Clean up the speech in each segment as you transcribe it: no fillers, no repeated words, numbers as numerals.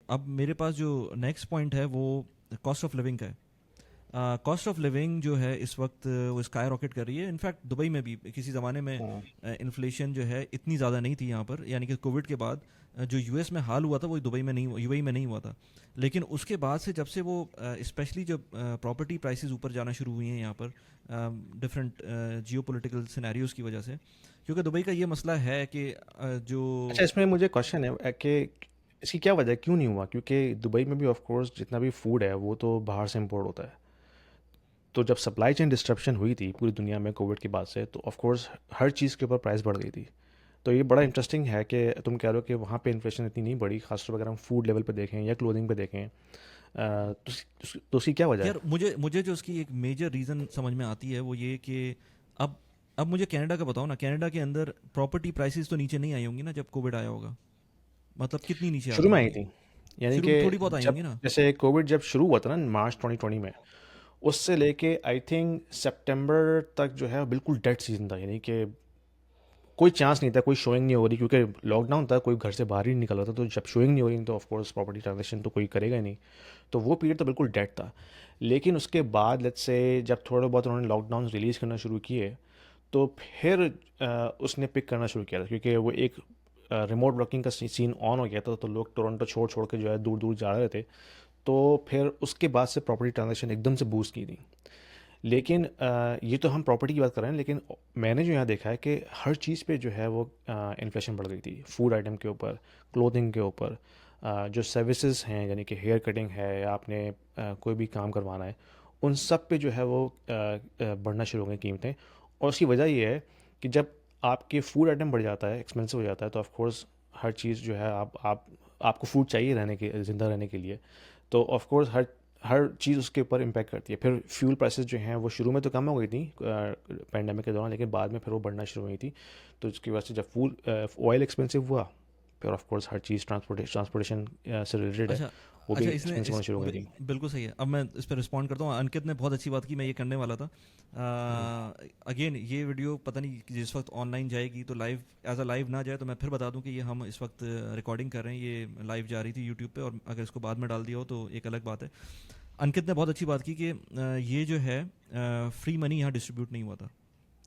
अब मेरे पास जो नेक्स्ट पॉइंट है वो कॉस्ट ऑफ लिविंग का है। कॉस्ट ऑफ लिविंग जो है इस वक्त वो स्काई रॉकेट कर रही है। इनफैक्ट दुबई में भी किसी ज़माने में हाँ। इन्फ्लेशन जो है इतनी ज़्यादा नहीं थी यहाँ पर, यानी कि कोविड के बाद जो यूएस में हाल हुआ था वो दुबई में नहीं, यूएई में नहीं हुआ था। लेकिन उसके बाद से जब से वो स्पेशली जब प्रॉपर्टी प्राइसेस ऊपर जाना शुरू हुई हैं यहाँ पर डिफरेंट जियो पोलिटिकल सिनेरियोज़ की वजह से, क्योंकि दुबई का ये मसला है कि जो अच्छा, इसमें मुझे क्वेश्चन है कि इसकी क्या वजह है, क्यों नहीं हुआ? क्योंकि दुबई में भी ऑफ कोर्स जितना भी फूड है वो तो बाहर से इंपोर्ट होता है। तो जब सप्लाई चेन डिस्ट्रप्शन हुई थी पूरी दुनिया में कोविड के बाद से, तो ऑफ कोर्स हर चीज़ के ऊपर प्राइस बढ़ गई थी। तो ये बड़ा इंटरेस्टिंग है कि तुम कह रहे हो कि वहाँ पे इन्फ्लेशन इतनी नहीं बढ़ी, खासतौर पर अगर हम फूड लेवल पे देखें या क्लोथिंग पे देखें। तो उसकी क्या वजह है? यार मुझे मुझे जो उसकी एक मेजर रीज़न समझ में आती है वो ये कि अब अब मुझे कनाडा का बताओ ना, कनाडा के अंदर प्रॉपर्टी प्राइसेस तो नीचे नहीं आई होंगी ना जब कोविड आया होगा। मतलब कितनी नीचे आ शुरू गई में आई होंगी? थी, यानी शुरू कि में थोड़ी बहुत आई जब होंगी ना। जैसे कोविड जब शुरू हुआ था ना मार्च 2020 में, उससे लेके आई थिंक सितंबर तक जो है बिल्कुल डेड सीजन था, यानी कि कोई चांस नहीं था, कोई शोइंग नहीं हो रही, क्योंकि लॉकडाउन था, कोई घर से बाहर ही नहीं निकल रहा था। तो जब शोइंग नहीं हो रही तो ऑफ कोर्स प्रॉपर्टी ट्रांजेक्शन तो कोई करेगा ही नहीं। तो वो पीरियड तो बिल्कुल डेड था। लेकिन उसके बाद लेट्स से जब थोड़े बहुत उन्होंने लॉकडाउन रिलीज़ करना शुरू किए, तो फिर उसने पिक करना शुरू किया था, क्योंकि वो एक रिमोट वर्किंग का सीन ऑन हो गया था, तो लोग टोरंटो छोड़ छोड़ के जो है दूर दूर जा रहे थे। तो फिर उसके बाद से प्रॉपर्टी ट्रांजेक्शन एकदम से बूस्ट की थी। लेकिन ये तो हम प्रॉपर्टी की बात कर रहे हैं, लेकिन मैंने जो यहाँ देखा है कि हर चीज़ पे जो है वो इन्फ्लेशन बढ़ गई थी। फूड आइटम के ऊपर, क्लोथिंग के ऊपर, जो सर्विसेज हैं यानी कि हेयर कटिंग है या आपने कोई भी काम करवाना है, उन सब पे जो है वो बढ़ना शुरू हो गई कीमतें। और उसकी वजह ये है कि जब आपके फूड आइटम बढ़ जाता है, एक्सपेंसिव हो जाता है, तो ऑफ कोर्स हर चीज़ जो है आप आपको फूड चाहिए रहने के, ज़िंदा रहने के लिए। तो ऑफ कोर्स हर चीज़ उसके ऊपर इम्पैक्ट करती है। फिर फ्यूल प्राइसेस जो हैं वो शुरू में तो कम हो गई थी पैंडेमिक के दौरान, लेकिन बाद में फिर वो बढ़ना शुरू हुई थी। तो इसकी वजह से जब फूल ऑयल एक्सपेंसिव हुआ, फिर of course her cheese transportation से रिलेटेड है, अच्छा वो भी अच्छा, इसने एक्सपेंसिव इस होना शुरू हो गई थी। बिल्कुल सही है। अब मैं इस पर रिस्पॉन्ड करता हूँ। अंकित ने बहुत अच्छी बात की, मैं ये करने वाला था। हम्म। अगेन ये वीडियो पता नहीं कि जिस वक्त ऑनलाइन जाएगी तो लाइव एज अ लाइव ना जाए, तो मैं फिर बता दूं कि ये हम इस वक्त रिकॉर्डिंग कर रहे हैं, ये लाइव जा रही थी यूट्यूब पे, और अगर इसको बाद में डाल दिया हो तो एक अलग बात है। अंकित ने बहुत अच्छी बात की कि ये जो है फ्री मनी यहाँ डिस्ट्रीब्यूट नहीं हुआ था।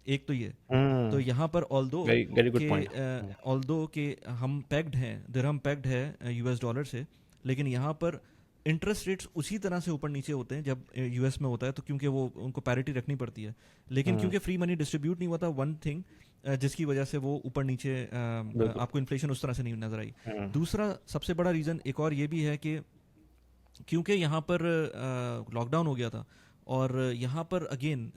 एक तो ये, तो हम्म। यहाँ पर वेरी वेरी गुड के पॉइंट। ऑल्दो के हम पैक्ड हैं, दिरहम पैक्ड है यूएस डॉलर से, लेकिन यहाँ पर इंटरेस्ट रेट्स उसी तरह से ऊपर नीचे होते हैं जब यूएस में होता है, तो क्योंकि वो उनको पैरिटी रखनी पड़ती है। लेकिन हम्म। क्योंकि फ्री मनी डिस्ट्रीब्यूट नहीं हुआ था, वन थिंग जिसकी वजह से वो ऊपर नीचे बिल्कुल। आपको इन्फ्लेशन उस तरह से नहीं नजर आई। हम्म। दूसरा सबसे बड़ा रीज़न एक और ये भी है कि क्योंकि यहाँ पर लॉकडाउन हो गया था, और यहाँ पर अगेन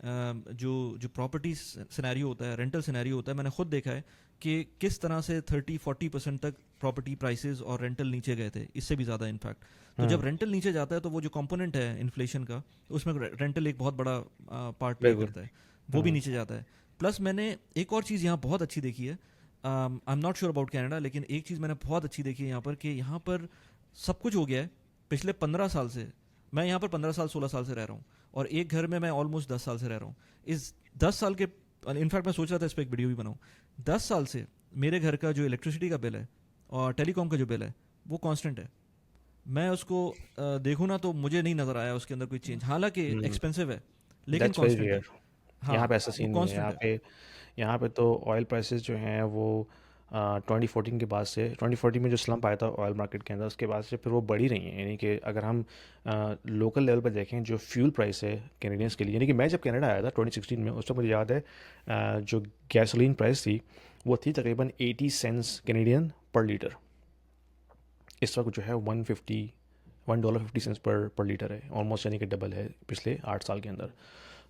जो जो प्रॉपर्टी सिनेरियो होता है, रेंटल सिनेरियो होता है, मैंने खुद देखा है कि किस तरह से 30-40% तक प्रॉपर्टी प्राइसेस और रेंटल नीचे गए थे, इससे भी ज़्यादा इनफैक्ट। तो जब हम्म। रेंटल नीचे जाता है तो वो जो कंपोनेंट है इन्फ्लेशन का, उसमें रेंटल एक बहुत बड़ा पार्ट प्ले बिल्कुल। करता है, वो भी हम्म। नीचे जाता है। प्लस मैंने एक और चीज़ यहाँ बहुत अच्छी देखी है, I am not sure about Canada, लेकिन एक चीज़ मैंने बहुत अच्छी देखी है यहाँ पर कि यहाँ पर सब कुछ हो गया है पिछले 15 साल से। मैं यहाँ पर 15 साल 16 साल से रह रहा हूँ, और एक घर में मैं ऑलमोस्ट 10 साल से रह रहा हूँ। इस 10 साल के, इनफैक्ट मैं सोच रहा था इस पर एक वीडियो भी बनाऊँ। 10 साल से मेरे घर का जो इलेक्ट्रिसिटी का बिल है और टेलीकॉम का जो बिल है वो कांस्टेंट है। मैं उसको देखूँ ना तो मुझे नहीं नज़र आया उसके अंदर कोई चेंज, हालांकि हम्म। एक्सपेंसिव है लेकिन दैट्स वेरी कांस्टेंट है। रेयर। हाँ, यहाँ पे ऐसा वो सीन नहीं है। कांस्टेंट है। यहाँ पे तो ऑयल प्राइसेस जो हैं वो 2014 के बाद से, 2014 में जो स्लम्प आया था ऑयल मार्केट के अंदर, उसके बाद से फिर वो बढ़ ही रही हैं। यानी कि अगर हम लोकल लेवल पर देखें, जो फ्यूल प्राइस है कैनेडियंस के लिए, यानी कि मैं जब कनाडा आया था 2016 में, उस वक्त मुझे याद है जो गैसोलीन प्राइस थी वो थी तकरीबन 80 सेंट्स कैनेडियन पर लीटर। इस वक्त जो है 1.50 पर लीटर है, ऑलमोस्ट, यानी कि डबल है पिछले 8 साल के अंदर।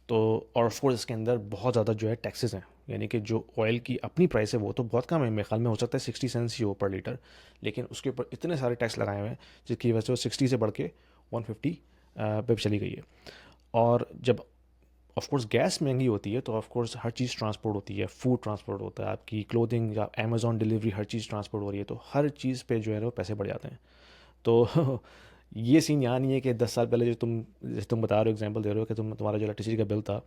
तो और ऑफ कोर्स इसके अंदर बहुत ज़्यादा जो है टैक्सेस हैं, यानी कि जो ऑयल की अपनी प्राइस है वो तो बहुत कम है, मेरे ख्याल में हो सकता है 60 सेंट्स ही हो पर लीटर, लेकिन उसके ऊपर इतने सारे टैक्स लगाए हुए हैं जिसकी वजह से वो 60 से बढ़ के 150 पे चली गई है। और जब ऑफ कोर्स गैस महंगी होती है तो of course her cheese transport होती है, फूड ट्रांसपोर्ट होता है, आपकी क्लोथिंग या अमेजोन डिलीवरी, हर चीज़ ट्रांसपोर्ट हो रही है, तो हर चीज़ पे जो है वो पैसे बढ़ जाते हैं। तो ये सीन यहाँ नहीं है कि 10 साल पहले जैसे तुम बता रहे हो, एग्जांपल दे रहे हो कि तुम्हारा जो इलेक्ट्रिसिटी का बिल था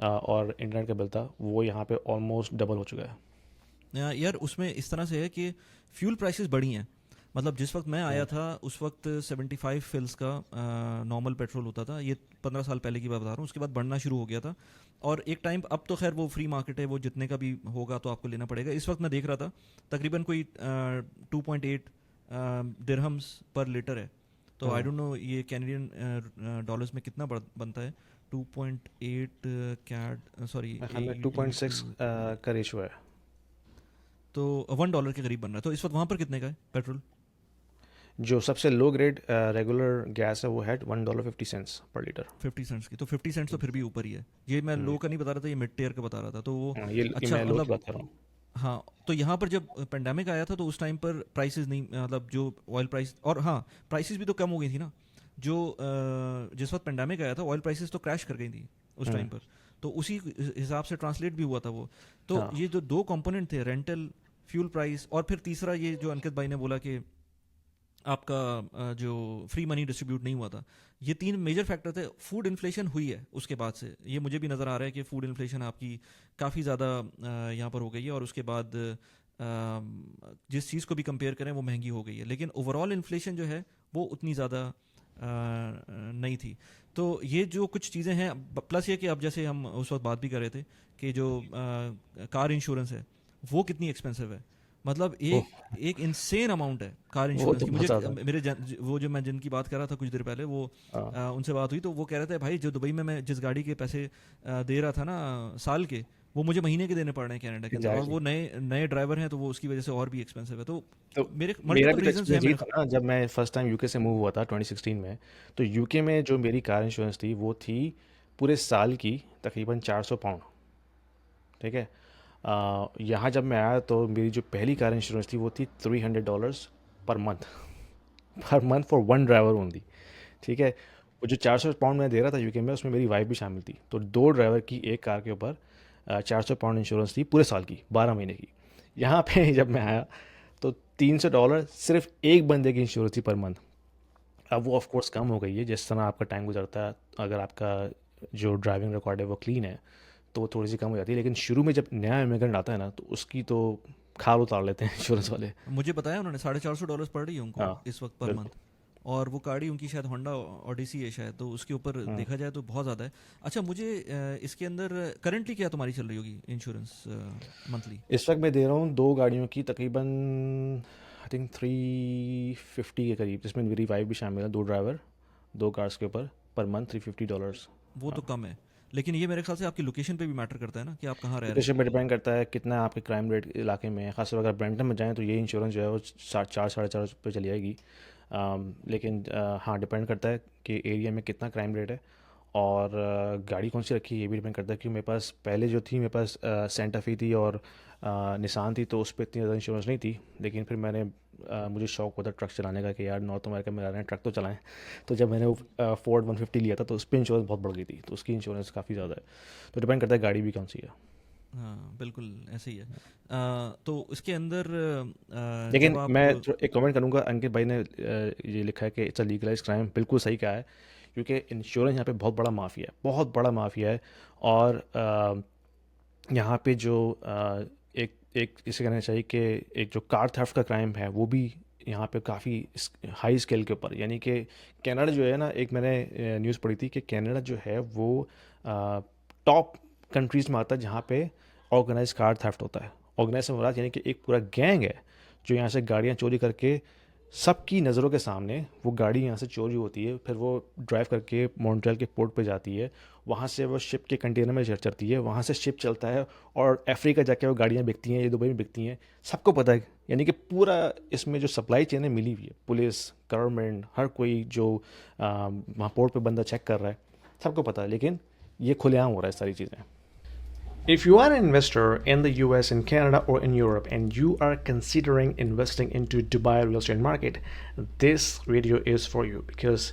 और इंटरनेट का बिल था, वो यहाँ पे ऑलमोस्ट डबल हो चुका है। यार उसमें इस तरह से है कि फ्यूल प्राइसेस बढ़ी हैं, मतलब जिस वक्त मैं आया था उस वक्त 75 फिल्स का नॉर्मल पेट्रोल होता था, ये 15 साल पहले की बात बता रहा हूँ। उसके बाद बढ़ना शुरू हो गया था, और एक टाइम, अब तो खैर वो फ्री मार्केट है, वो जितने का भी होगा तो आपको लेना पड़ेगा। इस वक्त मैं देख रहा था तकरीबन कोई 2.8 दिरहम्स पर लीटर है। तो आई डोंट नो ये कैनेडियन डॉलर्स में कितना बनता है। 2.8 कैड, सॉरी, मेरे ख्याल में 2.6 का रेशो है। तो $1 के करीब बन रहा है। तो इस वक्त वहाँ पर कितने का है पेट्रोल? जो सबसे लो ग्रेड रेगुलर गैस है वो है $1.50 पर लीटर। 50 सेंट्स की, तो 50 सेंट्स तो फिर भी ऊपर ही है। ये मैं लो का नहीं बता रहा था, ये मिड टियर का बता रहा था। तो वो ये अच्छा, मैं लो की मतलब बात कर रहा हूँ। हाँ, तो यहाँ पर जब पेंडेमिक आया था तो उस टाइम पर प्राइसेस नहीं, मतलब जो ऑयल प्राइस, और हाँ, प्राइसेस भी तो कम हो गई थी ना। जो जिस वक्त पेंडेमिक आया था ऑयल प्राइसेस तो क्रैश कर गई थी उस टाइम पर। तो उसी हिसाब से ट्रांसलेट भी हुआ था वो। तो हाँ ये जो दो कंपोनेंट थे, रेंटल, फ्यूल प्राइस, और फिर तीसरा ये जो अंकित भाई ने बोला कि आपका जो फ्री मनी डिस्ट्रीब्यूट नहीं हुआ था, ये तीन मेजर फैक्टर थे। फूड इन्फ्लेशन हुई है उसके बाद से, ये मुझे भी नज़र आ रहा है कि फूड इन्फ्लेशन आपकी काफ़ी ज़्यादा यहाँ पर हो गई है, और उसके बाद जिस चीज़ को भी कंपेयर करें वो महंगी हो गई है। लेकिन ओवरऑल इन्फ्लेशन जो है वो उतनी ज़्यादा नहीं थी। तो ये जो कुछ चीज़ें हैं, प्लस ये कि अब जैसे हम उस वक्त बात भी कर रहे थे कि जो कार इंश्योरेंस है वो कितनी एक्सपेंसिव है। मतलब ओह, एक इंसेन अमाउंट है कार वो इंश्योरेंस तो की। बहुत मुझे ज़्यादा। वो जो मैं जिनकी बात कर रहा था कुछ देर पहले, वो हाँ उनसे बात हुई तो वो कह रहे थे भाई जो दुबई में मैं जिस गाड़ी के पैसे दे रहा था ना साल के, वो मुझे महीने के देने पड़ रहे हैं कनाडा के अंदर, और एग्जैक्टली। वो नए नए ड्राइवर हैं तो वो उसकी वजह से और भी एक्सपेंसिव है। तो तो मेरे मेरा मल्टीपल भी तो रीजंस हैं एक्सपीरियंस यही मेरे था ना, जब मैं फर्स्ट टाइम यूके से मूव हुआ था 2016 में। तो यूके में जो मेरी कार इंश्योरेंस थी वो थी पूरे साल की तकरीबन £400। ठीक है। यहाँ जब मैं आया तो मेरी जो पहली कार इंश्योरेंस थी वो थी $300 per month, per month for one driver only. ठीक है। वो जो £400 मैं दे रहा था यूके में, उसमें मेरी वाइफ भी शामिल थी। तो दो ड्राइवर की एक कार के ऊपर £400 इंश्योरेंस थी पूरे साल की, 12 महीने की। यहाँ पे जब मैं आया तो $300 सिर्फ एक बंदे की इंश्योरेंस थी पर मंथ। अब वो ऑफ कोर्स कम हो गई है जिस तरह आपका टाइम गुजरता है। अगर आपका जो ड्राइविंग रिकॉर्ड है वो क्लीन है तो वो थोड़ी सी कम हो जाती है। लेकिन शुरू में जब नया इमिग्रेंट आता है ना तो उसकी तो खाल उतार लेते हैं इंश्योरेंस वाले। मुझे बताया उन्होंने $450 पड़ रही है उनको हाँ इस वक्त पर बिल्कुल। मंथ। और वो गाड़ी उनकी शायद होंडा ओडिसी है शायद, तो उसके ऊपर हाँ देखा जाए तो बहुत ज़्यादा है। अच्छा, मुझे इसके अंदर करंटली क्या तुम्हारी चल रही होगी इंश्योरेंस मंथली? इस वक्त मैं दे रहा हूँ दो गाड़ियों की तकरीबन आई थिंक 350 के करीब, जिसमें मेरी वाइफ भी शामिल है। दो ड्राइवर, दो कार्स के ऊपर पर मंथ $350। वो तो हाँ, कम है, लेकिन ये मेरे ख्याल से आपकी लोकेशन पे भी मैटर करता है ना कि आप कहाँ रह रहे हैं। लोकेशन पे डिपेंड करता है कितना आपके क्राइम रेट इलाके में है। खासतौर पर अगर ब्रैम्पटन में जाएँ तो ये इंश्योरेंस जो है वो 4 साढ़े 4 पे चली जाएगी। लेकिन हाँ, डिपेंड करता है कि एरिया में कितना क्राइम रेट है, और गाड़ी कौन सी रखी है ये भी डिपेंड करता है। क्योंकि मेरे पास पहले जो थी, मेरे पास सेंटा फी थी और निसान थी, तो उस पर इतनी ज़्यादा इंश्योरेंस नहीं थी। लेकिन फिर मुझे शौक होता ट्रक चलाने का कि यार नॉर्थ अमेरिका में रह रहे हैं, ट्रक तो चलाएं। तो जब मैंने वो फोर्ड 150 लिया था तो उस पर इंश्योरेंस बहुत बढ़ गई थी, तो उसकी इंश्योरेंस काफ़ी ज़्यादा है। तो डिपेंड करता है गाड़ी भी कौन सी है। हाँ बिल्कुल ऐसे ही है। तो इसके अंदर जब लेकिन आप मैं एक कमेंट करूंगा, अंकित भाई ने ये लिखा है कि इट्स अ लीगलाइज क्राइम, बिल्कुल सही कहा है। क्योंकि इंश्योरेंस यहाँ पे बहुत बड़ा माफिया है, बहुत बड़ा माफिया है। और यहाँ पे जो एक एक इसे कहना चाहिए कि एक जो कार थेफ्ट का क्राइम है वो भी यहाँ पे काफ़ी हाई स्केल के ऊपर। यानी कि कनाडा जो है ना, एक मैंने न्यूज़ पढ़ी थी कि कनाडा जो है वो टॉप कंट्रीज़ में आता है जहाँ पे ऑर्गेनाइज कार थेफ्ट होता है। ऑर्गेनाइज से मुराद यानी कि एक पूरा गैंग है जो यहाँ से गाड़ियाँ चोरी करके सबकी नज़रों के सामने वो गाड़ी यहाँ से चोरी होती है, फिर वो ड्राइव करके मॉन्ट्रियल के पोर्ट पे जाती है, वहाँ से वो शिप के कंटेनर में चढ़ती है, वहाँ से शिप चलता है और अफ्रीका जाके वो गाड़ियाँ बिकती हैं, ये दुबई में बिकती हैं। सबको पता है। यानी कि पूरा इसमें जो सप्लाई चेन है मिली हुई है, पुलिस, गवर्नमेंट, हर कोई जो वहाँ पोर्ट पे बंदा चेक कर रहा है, सबको पता है। लेकिन ये खुलेआम हो रहा है सारी चीज़ें। If you are an investor in the US, in Canada, or in Europe, and you are considering investing into Dubai real estate market, this video is for you because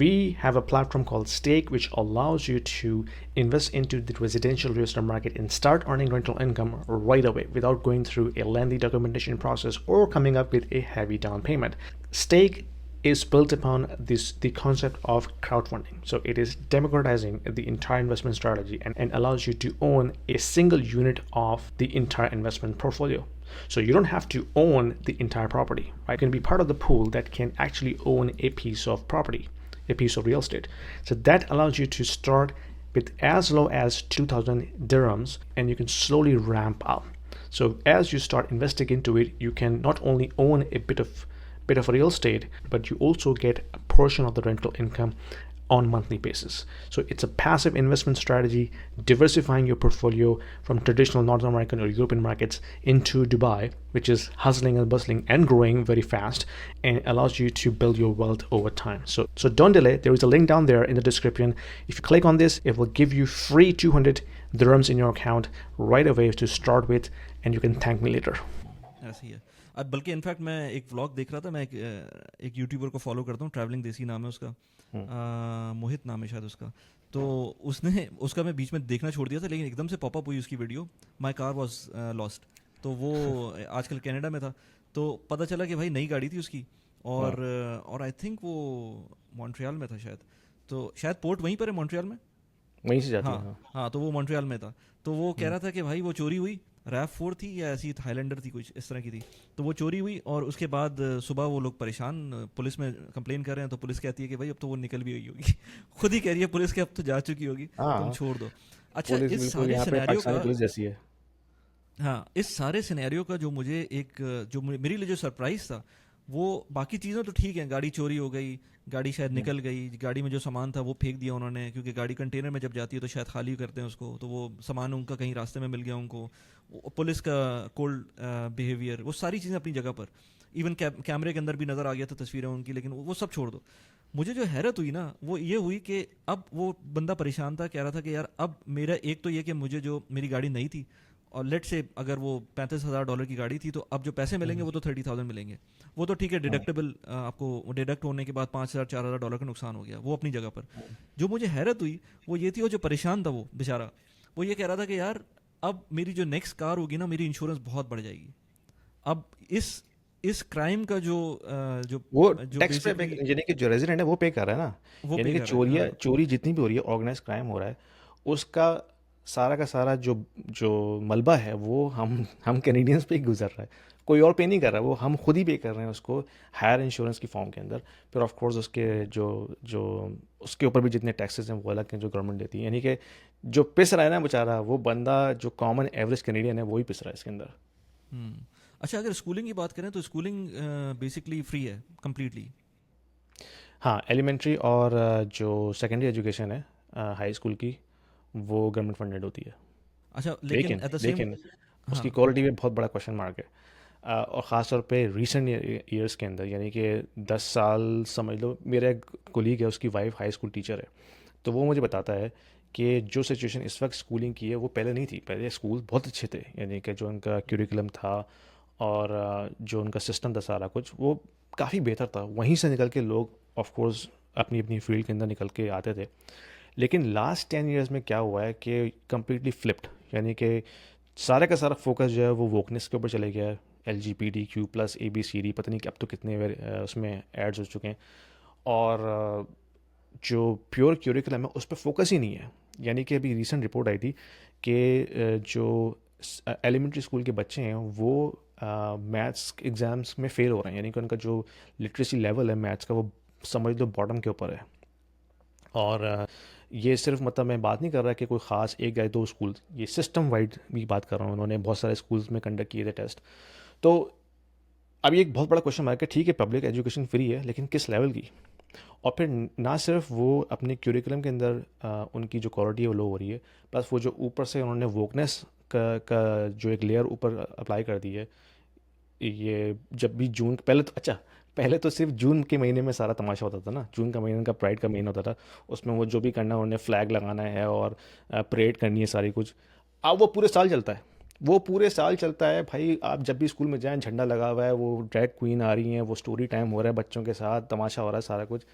we have a platform called Stake, which allows you to invest into the residential real estate market and start earning rental income right away without going through a lengthy documentation process or coming up with a heavy down payment. Stake is built upon the concept of crowdfunding. So it is democratizing the entire investment strategy and allows you to own a single unit of the entire investment portfolio. So you don't have to own the entire property, right? You can be part of the pool that can actually own a piece of property, a piece of real estate. So that allows you to start with as low as 2,000 dirhams, and you can slowly ramp up. So as you start investing into it, you can not only own a bit of real estate, but you also get a portion of the rental income on monthly basis. So it's a passive investment strategy, diversifying your portfolio from traditional North American or European markets into Dubai, which is hustling and bustling and growing very fast, and allows you to build your wealth over time. So don't delay. There is a link down there in the description. If you click on this, it will give you free 200 dirhams in your account right away to start with, and you can thank me later. ऐसे ही है। अब बल्कि in fact मैं एक vlog देख रहा था, मैं एक यूट्यूबर को फॉलो करता हूँ, ट्रैवलिंग देसी नाम है उसका, मोहित नाम है शायद उसका। तो उसका मैं बीच में देखना छोड़ दिया था, लेकिन एकदम से पॉपअप हुई उसकी video, my car was lost. तो वो आजकल कनाडा में था, तो पता चला कि भाई नई गाड़ी थी उसकी, और आई थिंक वो मॉन्ट्रियल में था शायद, तो शायद पोर्ट वहीं पर है मॉन्ट्रियल में। वहीं से जाती है। हाँ हाँ, तो वो मॉन्ट्रियल में था। तो वो कह रहा था कि भाई वो चोरी हुई, रैव4 थी या ऐसी हाईलैंडर थी, कुछ इस तरह की थी। तो वो चोरी हुई, और उसके बाद सुबह वो लोग परेशान, पुलिस में कंप्लेन कर रहे हैं, तो पुलिस कहती है कि भाई अब तो वो निकल भी हुई होगी। खुद ही कह रही है पुलिस के अब तो जा चुकी होगी, तुम छोड़ दो। अच्छा, पुलिस इस बिल्कुल सारे यहाँ पे सिनेरियो पाकिस्तानी का, पुलिस जैसी है। हाँ, इस सारे सिनेरियो का जो मुझे मेरे लिए जो सरप्राइज था, वो बाकी चीज़ें तो ठीक हैं, गाड़ी चोरी हो गई, गाड़ी शायद निकल गई, गाड़ी में जो सामान था वो फेंक दिया उन्होंने, क्योंकि गाड़ी कंटेनर में जब जाती है तो शायद खाली करते हैं उसको, तो वो सामान उनका कहीं रास्ते में मिल गया उनको, पुलिस का कोल्ड बिहेवियर, वो सारी चीज़ें अपनी जगह पर, इवन कैमरे के अंदर भी नज़र आ गया था तस्वीरें उनकी। लेकिन वो सब छोड़ दो, मुझे जो हैरत हुई ना वो ये हुई कि अब वो बंदा परेशान था, कह रहा था कि यार अब मेरा एक तो ये कि मुझे जो मेरी गाड़ी नहीं थी, और लेट से अगर वो $35,000 की गाड़ी थी, तो अब जो पैसे मिलेंगे वो तो 30,000 मिलेंगे। वो तो ठीक है, डिडक्टेबल, आपको डिडक्ट होने के बाद $5,000 का नुकसान हो गया, वो अपनी जगह पर। जो मुझे हैरत हुई वो ये थी, वो जो परेशान था वो बेचारा, वो ये कह रहा था कि यार अब मेरी जो नेक्स्ट कार होगी ना, मेरी इंश्योरेंस बहुत बढ़ जाएगी। अब इस क्राइम का जो वो जो टैक्स पे बेसिकली यानी कि जो रेजिडेंट है वो पे कर रहा है ना। वो यानी पे कि कर रहा है, हाँ। चोरी जितनी भी हो रही है, ऑर्गेनाइज क्राइम हो रहा है, उसका सारा का सारा जो जो मलबा है वो हम कैनेडियंस पे ही गुजर रहा है। कोई और पे नहीं कर रहा, वो हम खुद ही पे कर रहे हैं उसको, हायर इंश्योरेंस की फॉर्म के अंदर। फिर ऑफ कोर्स उसके जो जो उसके ऊपर भी जितने टैक्सेस हैं वो अलग हैं जो गवर्नमेंट देती है। यानी कि जो पिस रहा है ना बेचारा, वो बंदा जो कॉमन एवरेज कैनेडियन है वही पिस रहा है इसके अंदर। अच्छा, अगर स्कूलिंग की बात करें तो स्कूलिंग बेसिकली फ्री है कम्प्लीटली। हाँ, एलिमेंट्री और जो सेकेंडरी एजुकेशन है हाई स्कूल की, वो गवर्नमेंट फंडेड होती है। अच्छा, लेकिन लेकिन एट द सेम, लेकिन हाँ, उसकी क्वालिटी में बहुत बड़ा क्वेश्चन मार्क है। और ख़ास तौर पे रीसेंट ईयर्स के अंदर, यानी कि 10 साल समझ लो। मेरा एक कोलीग है, उसकी वाइफ हाई स्कूल टीचर है, तो वो मुझे बताता है कि जो सिचुएशन इस वक्त स्कूलिंग की है वो पहले नहीं थी। पहले स्कूल बहुत अच्छे थे, यानी कि जो उनका क्यूरिकुलम था और जो उनका सिस्टम था सारा कुछ, वो काफ़ी बेहतर था। वहीं से निकल के लोग ऑफ कोर्स अपनी अपनी फील्ड के अंदर निकल के आते थे। लेकिन लास्ट 10 ईयर्स में क्या हुआ है कि कम्प्लीटली फ्लिप्ड, यानी कि सारा का सारा फोकस जो है वो वोकनेस के ऊपर चले गया है। LGBTQ+ ABCD, पता नहीं कि अब तो कितने उसमें एड्स हो चुके हैं। और जो प्योर क्यूरिकुलम है उस पर फोकस ही नहीं है। यानी कि अभी रिसेंट रिपोर्ट आई थी कि जो एलिमेंट्री स्कूल के बच्चे हैं वो मैथ्स एग्ज़ाम्स में फ़ेल हो रहे हैं। यानी कि उनका जो लिटरेसी लेवल है मैथ्स का, वो समझ लो बॉटम के ऊपर है। और ये सिर्फ मतलब मैं बात नहीं कर रहा कि कोई ख़ास एक या दो स्कूल, ये सिस्टम वाइड भी बात कर रहा हूँ। उन्होंने बहुत सारे स्कूल्स में कंडक्ट किए थे टेस्ट। तो अब ये एक बहुत बड़ा क्वेश्चन मार्क है। ठीक है, पब्लिक एजुकेशन फ्री है, लेकिन किस लेवल की? और फिर ना सिर्फ वो अपने क्यूरिकुलम के अंदर उनकी जो क्वालिटी है वो लो हो रही है, प्लस वो जो ऊपर से उन्होंने वोकनेस का जो एक लेयर ऊपर अप्लाई कर दी है। ये जब भी जून पहले तो अच्छा, पहले तो सिर्फ जून के महीने में सारा तमाशा होता था ना। जून का महीना का प्राइड का महीना होता था, उसमें वो जो भी करना है उन्हें फ्लैग लगाना है और परेड करनी है सारी कुछ। अब वो पूरे साल चलता है, वो पूरे साल चलता है भाई। आप जब भी स्कूल में जाएं, झंडा लगा हुआ है, वो ड्रैग क्वीन आ रही हैं, वो स्टोरी टाइम हो रहा है बच्चों के साथ, तमाशा हो रहा है सारा कुछ।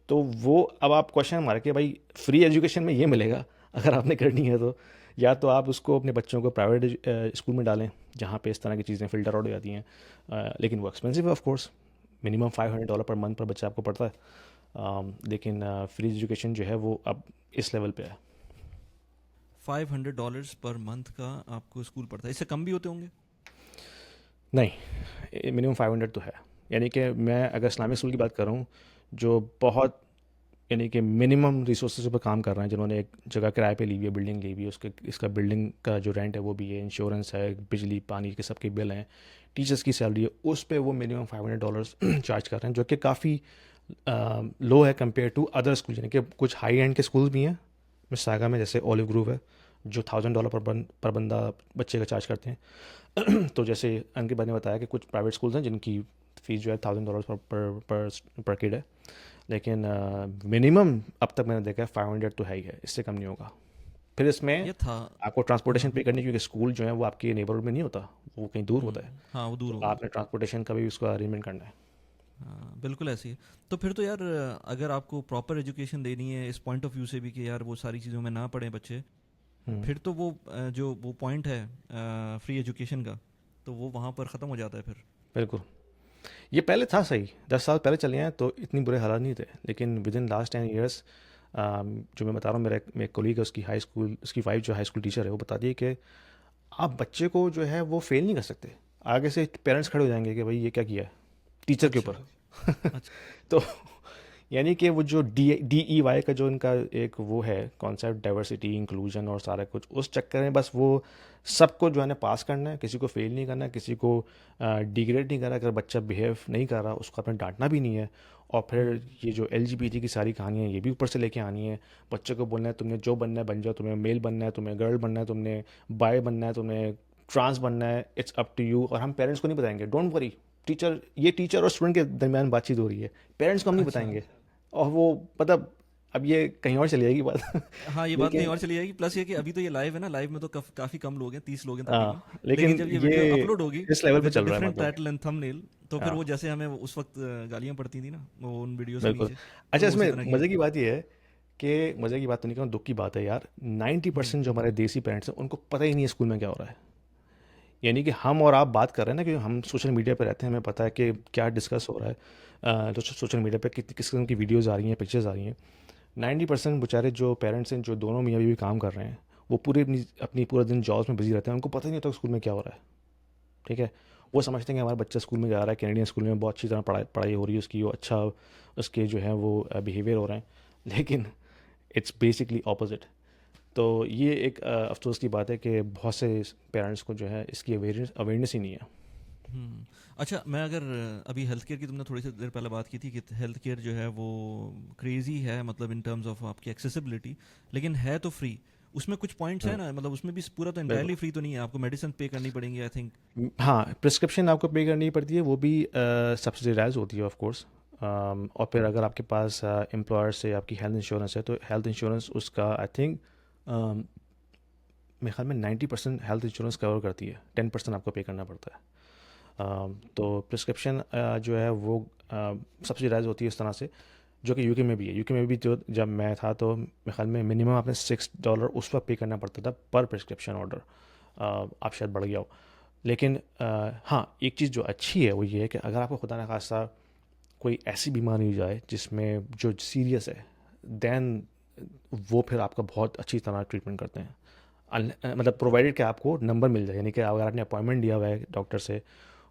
तो वो अब आप क्वेश्चन मार के भाई फ्री एजुकेशन में ये मिलेगा अगर आपने करनी है तो, या तो आप उसको अपने बच्चों को प्राइवेट स्कूल में डालें जहाँ पे इस तरह की चीज़ें फ़िल्टर आउट हो जाती हैं। लेकिन वो एक्सपेंसिव है of course, minimum $500 per month पर बच्चा आपको पड़ता है। लेकिन फ्री एजुकेशन जो है वो अब इस लेवल पे है। $500 पर मंथ का आपको स्कूल पड़ता है, इससे कम भी होते होंगे। नहीं, मिनिमम 500 तो है। यानी कि मैं अगर इस्लामिक स्कूल की बात करूँ, जो बहुत यानी कि मिनिमम रिसोर्सेज पर काम कर रहे हैं, जिन्होंने एक जगह किराए पे ली हुई है, बिल्डिंग ली हुई है, उसके इसका बिल्डिंग का जो रेंट है वो भी है, इंश्योरेंस है, बिजली पानी के सबके बिल हैं, टीचर्स की सैलरी है, उस पे वो मिनिमम $500 चार्ज कर रहे हैं, जो कि काफ़ी लो है कंपेयर टू अदर स्कूल। यानी कि कुछ हाई एंड के स्कूल भी हैं मिसागा में, जैसे ओलिव ग्रूव है, जो $1000 पर बंदा बच्चे का चार्ज करते हैं। तो जैसे अंकित भाई ने बताया कि कुछ प्राइवेट स्कूल्स हैं जिनकी फ़ीस जो है $1000 पर किड है, लेकिन मिनिमम अब तक मैंने देखा है 500 तो है ही है, इससे कम नहीं होगा। फिर इसमें ये था। आपको ट्रांसपोर्टेशन हाँ। पे करनी, क्योंकि स्कूल जो है वो आपके नेबरहुड में नहीं होता, वो कहीं दूर होता है, हाँ, वो दूर तो होगा। आपने ट्रांसपोर्टेशन का भी उसका अरेंजमेंट करना है। हाँ, बिल्कुल ऐसी है। तो फिर तो यार, अगर आपको प्रॉपर एजुकेशन देनी है इस पॉइंट ऑफ व्यू से भी कि यार वो सारी चीज़ों में ना पढ़े बच्चे, हम्म, फिर तो वो जो वो पॉइंट है फ्री एजुकेशन का, तो वो वहाँ पर ख़त्म हो जाता है फिर। बिल्कुल। ये पहले था सही, 10 साल पहले चले हैं तो इतनी बुरे हालात नहीं थे, लेकिन विद इन लास्ट 10 ईयर्स, जो मैं बता रहा हूँ, मेरे कोलीग है, उसकी हाई स्कूल, उसकी वाइफ जो हाई स्कूल टीचर है, वो बताती है कि आप बच्चे को जो है वो फेल नहीं कर सकते। आगे से पेरेंट्स खड़े हो जाएंगे कि भाई ये क्या किया है टीचर के अच्छा। ऊपर। अच्छा। तो यानी कि वो जो DEY का जो इनका एक वो है कॉन्सेप्ट, डाइवर्सिटी इंक्लूजन और सारा कुछ, उस चक्कर में बस वो सबको जो है ना पास करना है, किसी को फेल नहीं करना है, किसी को डिग्रेड नहीं करना है। अगर बच्चा बिहेव नहीं कर रहा उसको आपने डांटना भी नहीं है। और फिर हम्म। ये जो LGBT की सारी कहानियाँ ये भी ऊपर से लेके आनी है। बच्चे को बोलना है तुमने जो बनना है बन जाओ, तुम्हें मेल बनना है, तुम्हें गर्ल बनना है, तुमने बाय बनना है, तुम्हें ट्रांस बनना है, इट्स अप टू यू। और हम पेरेंट्स को नहीं बताएंगे, डोंट वरी। टीचर और स्टूडेंट के दरमियान बातचीत हो रही है, पेरेंट्स को हम नहीं अच्छा। बताएंगे। और वो मतलब अब ये कहीं और चली जाएगी बात। हाँ, ये बात कहीं लेकिन और चली जाएगी। प्लस ये कि अभी तो ये लाइव है ना, लाइव में तो काफ़ी कम लोग हैं, 30 लोग हैं तकरीबन। लेकिन लेकिन जब ये ये वीडियो अपलोड होगी इस लेवल पे विद द चल रहा है डिफरेंट मतलब। टाइटल एंड थंबनेल, तो फिर वो हाँ, जैसे हमें उस वक्त गालियाँ पड़ती थी ना वो उन वीडियोस के बिल्कुल। नीचे, तो अच्छा, वो उसी इसमें तरह की। मज़े की बात ये है कि मज़े की बात तो नहीं कहूँ, दुख की बात है यार, नाइन्टी हम्म। परसेंट जो हमारे देसी पेरेंट्स हैं उनको पता ही नहीं है स्कूल में क्या हो रहा है। यानी कि हम और आप बात कर रहे हैं ना, कि हम सोशल मीडिया पे रहते हैं, हमें पता है कि क्या डिस्कस हो रहा है, जो सोशल मीडिया पे किस किस्म की वीडियोज़ आ रही हैं, पिक्चर्स आ रही हैं। 90% बेचारे जो पेरेंट्स हैं, जो दोनों मियाँ बीवी काम कर रहे हैं, वो पूरे अपनी अपनी पूरा दिन जॉब्स में बिजी रहते हैं, उनको पता ही नहीं होता स्कूल में क्या हो रहा है। ठीक है। वो समझते हैं कि हमारा बच्चा स्कूल में जा रहा है, कैनेडियन स्कूल में बहुत अच्छी तरह पढ़ाई पढ़ाई हो रही है उसकी, वो अच्छा उसके जो है वो बिहेवियर हो रहे हैं, लेकिन इट्स बेसिकली ऑपोजिट। तो ये एक अफसोस की बात है कि बहुत से पेरेंट्स को जो है इसकी अवेयरनेस अवेयरनेस ही नहीं है। हम्म। अच्छा, मैं अगर अभी हेल्थ केयर की तुमने थोड़ी सी देर पहले बात की थी कि हेल्थ केयर जो है वो क्रेजी है, मतलब इन टर्म्स ऑफ आपकी एक्सेसिबिलिटी, लेकिन है तो फ्री। उसमें कुछ पॉइंट्स हैं हम्म, ना, मतलब उसमें भी पूरा तो बिल्कुल। इंटायरली फ्री तो नहीं है, आपको मेडिसिन पे करनी पड़ेंगी आई थिंक। हाँ, प्रिस्क्रिप्शन आपको पे करनी पड़ती है, वो भी सब्सिडाइज होती है ऑफ कोर्स। और फिर अगर आपके पास एम्प्लॉयर से आपकी हेल्थ इंश्योरेंस है, तो हेल्थ इंश्योरेंस उसका आई थिंक मेरे ख्याल में 90% हेल्थ इंश्योरेंस कवर करती है, 10% आपको पे करना पड़ता है। तो प्रिस्क्रिप्शन जो है वो सब्सिडाइज होती है इस तरह से, जो कि यूके में भी है। यूके में भी जो जब मैं था तो मेरे ख्याल में मिनिमम आपने $6 उस वक्त पे करना पड़ता था पर प्रिस्क्रिप्शन ऑर्डर। आप शायद बढ़ गया हो, लेकिन हाँ, एक चीज़ जो अच्छी है वो ये है कि अगर आपको खुदा न खास्ता कोई ऐसी बीमारी हो जाए जिसमें जो सीरियस है, देन वो फिर आपका बहुत अच्छी तरह ट्रीटमेंट करते हैं। मतलब प्रोवाइडेड कि आपको नंबर मिल जाए, यानी कि अगर आपने अपॉइंटमेंट लिया हुआ है डॉक्टर से,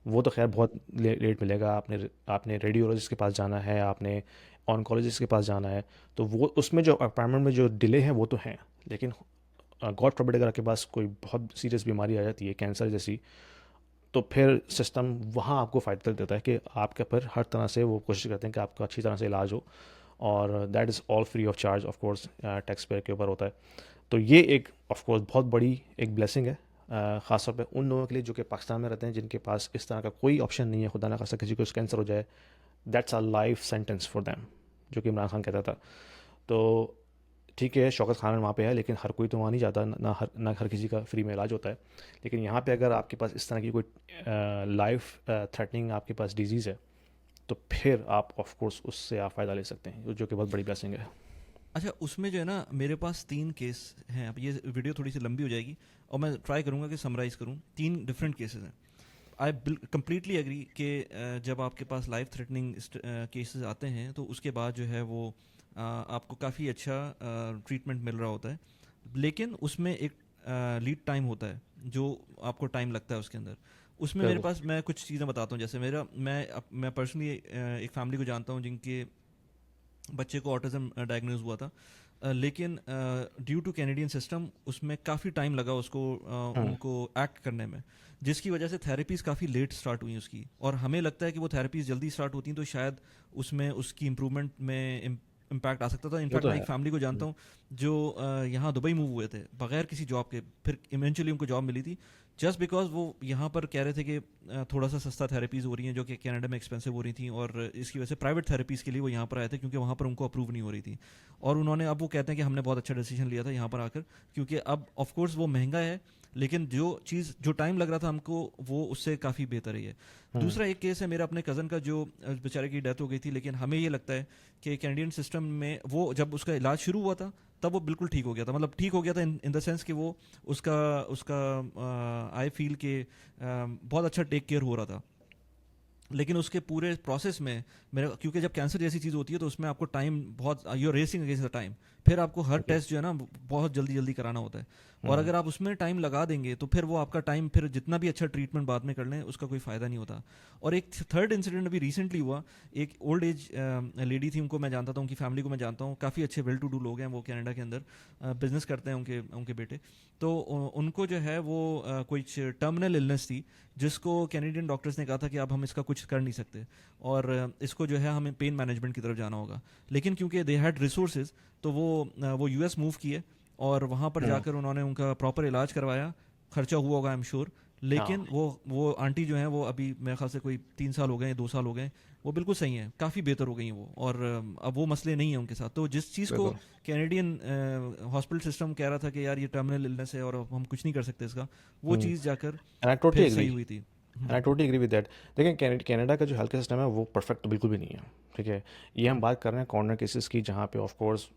वो तो खैर बहुत लेट मिलेगा। आपने आपने रेडियोलॉजिस्ट के पास जाना है, आपने ऑनकोलॉजिस्ट के पास जाना है, तो वो उसमें जो अपॉइंटमेंट में जो डिले है वो तो हैं। लेकिन गॉड फॉरबिड अगर आपके पास कोई बहुत सीरियस बीमारी आ जाती है, कैंसर जैसी, तो फिर सिस्टम वहाँ आपको फ़ायदा देता है कि आपके पर हर तरह से वो कोशिश करते हैं कि आपका अच्छी तरह से इलाज हो। और that is all free of charge, of course tax payer के ऊपर होता है। तो ये एक ऑफ कोर्स बहुत बड़ी एक ब्लेसिंग है, ख़ासतौर पे उन लोगों के लिए जो कि पाकिस्तान में रहते हैं, जिनके पास इस तरह का कोई ऑप्शन नहीं है। खुदा ना खास्ता किसी को कैंसर हो जाए, that's a life sentence for them, जो कि इमरान खान कहता था। तो ठीक है, शौकत खान वहाँ पे है, लेकिन हर कोई तो वहाँ नहीं जाता, ना हर किसी का फ्री में इलाज होता है। लेकिन यहाँ पे अगर आपके पास इस तरह की कोई लाइफ थ्रेटनिंग आपके पास डिजीज़ है, तो फिर आप ऑफ कोर्स उससे आप फ़ायदा ले सकते हैं, जो कि बहुत बड़ी ब्लेसिंग है। अच्छा, उसमें जो है ना मेरे पास 3 केस हैं। अब ये वीडियो थोड़ी सी लंबी हो जाएगी और मैं ट्राई करूंगा कि समराइज़ करूं। 3 डिफरेंट केसेस हैं। आई कंप्लीटली एग्री कि जब आपके पास लाइफ थ्रेटनिंग केसेस आते हैं तो उसके बाद जो है वो आपको काफ़ी अच्छा ट्रीटमेंट मिल रहा होता है, लेकिन उसमें एक लीड टाइम होता है जो आपको टाइम लगता है उसके अंदर। उसमें मेरे बिल्कुल। पास मैं कुछ चीज़ें बताता हूँ। जैसे मैं पर्सनली एक फैमिली को जानता हूँ जिनके बच्चे को ऑटिज्म डायग्नोज हुआ था। लेकिन ड्यू टू कैनेडियन सिस्टम उसमें काफ़ी टाइम लगा उसको हुँ, उनको एक्ट करने में, जिसकी वजह से थेरेपीज़ काफ़ी लेट स्टार्ट हुई उसकी। और हमें लगता है कि वो थेरेपीज़ जल्दी स्टार्ट होती तो शायद उसमें उसकी इम्प्रूवमेंट में इम्पैक्ट आ सकता था। वो इनफैक्ट तो मैं है। एक फैमिली को जानता हूँ जो यहाँ दुबई मूव हुए थे बगैर किसी जॉब के, फिर इवेंचुअली उनको जॉब मिली थी जस्ट बिकॉज वो यहाँ पर कह रहे थे कि थोड़ा सा सस्ता थेरेपीज़ हो रही हैं जो कि कनाडा में एक्सपेंसिव हो रही थी, और इसकी वजह से प्राइवेट थेरेपीज़ के लिए वो यहाँ पर आए थे क्योंकि वहाँ पर उनको अप्रूव नहीं हो रही थी। और उन्होंने, अब वो कहते हैं कि हमने बहुत अच्छा डिसीजन लिया था यहाँ पर आकर, क्योंकि अब ऑफ कोर्स वो महंगा है लेकिन जो चीज़ जो टाइम लग रहा था हमको वो उससे काफ़ी बेहतर ही है। हुँ, दूसरा एक केस है मेरा अपने कज़न का जो बेचारे की डेथ हो गई थी, लेकिन हमें ये लगता है कि कैनेडियन सिस्टम में वो जब उसका इलाज शुरू हुआ था तब वो बिल्कुल ठीक हो गया था। मतलब ठीक हो गया था इन द सेंस कि वो उसका उसका आई फील के बहुत अच्छा टेक केयर हो रहा था। लेकिन उसके पूरे प्रोसेस में मेरा, क्योंकि जब कैंसर जैसी चीज़ होती है तो उसमें आपको टाइम बहुत, you are racing against the time, फिर आपको हर ओके। टेस्ट जो है ना बहुत जल्दी जल्दी कराना होता है। और हुँ, अगर आप उसमें टाइम लगा देंगे तो फिर वो आपका टाइम, फिर जितना भी अच्छा ट्रीटमेंट बाद में कर लें उसका कोई फ़ायदा नहीं होता। और एक थर्ड इंसिडेंट अभी रिसेंटली हुआ। एक ओल्ड एज लेडी थी, उनको मैं जानता था, उनकी फैमिली को मैं जानता हूँ, काफ़ी अच्छे वेल टू डू लोग हैं वो कनाडा के अंदर, बिजनेस करते हैं उनके उनके बेटे। तो उनको जो है वो कुछ टर्मिनल इलनेस थी जिसको कैनेडियन डॉक्टर्स ने कहा था कि अब हम इसका कुछ कर नहीं सकते और इसको जो है हमें पेन मैनेजमेंट की तरफ जाना होगा। लेकिन क्योंकि दे हैड रिसोर्सेज तो वो यूएस मूव किए और वहाँ पर हुँ, जाकर उन्होंने उनका प्रॉपर इलाज करवाया। खर्चा हुआ होगा आई एम श्योर। हाँ, लेकिन वो आंटी जो है वो अभी मेरे ख्याल से कोई 3 साल हो गए, 2 साल हो गए, वो बिल्कुल सही हैं, काफ़ी बेहतर हो गई हैं वो, और अब वो मसले नहीं हैं उनके साथ। तो जिस चीज़ को बिल्कुल। कैनेडियन हॉस्पिटल सिस्टम कह रहा था कि यार ये टर्मिनल इलनेस है और अब हम कुछ नहीं कर सकते इसका, वो हुँ, चीज़ जाकर एंड आई टोटली फिर एग्री। सही हुई थी। And I totally agree with that. देखिए कनाडा का जो हेल्थ केयर सिस्टम है वो परफेक्ट तो बिल्कुल भी नहीं है, ठीक है? ये हम बात कर रहे हैं कॉर्नर केसेस की जहाँ पे ऑफ कोर्स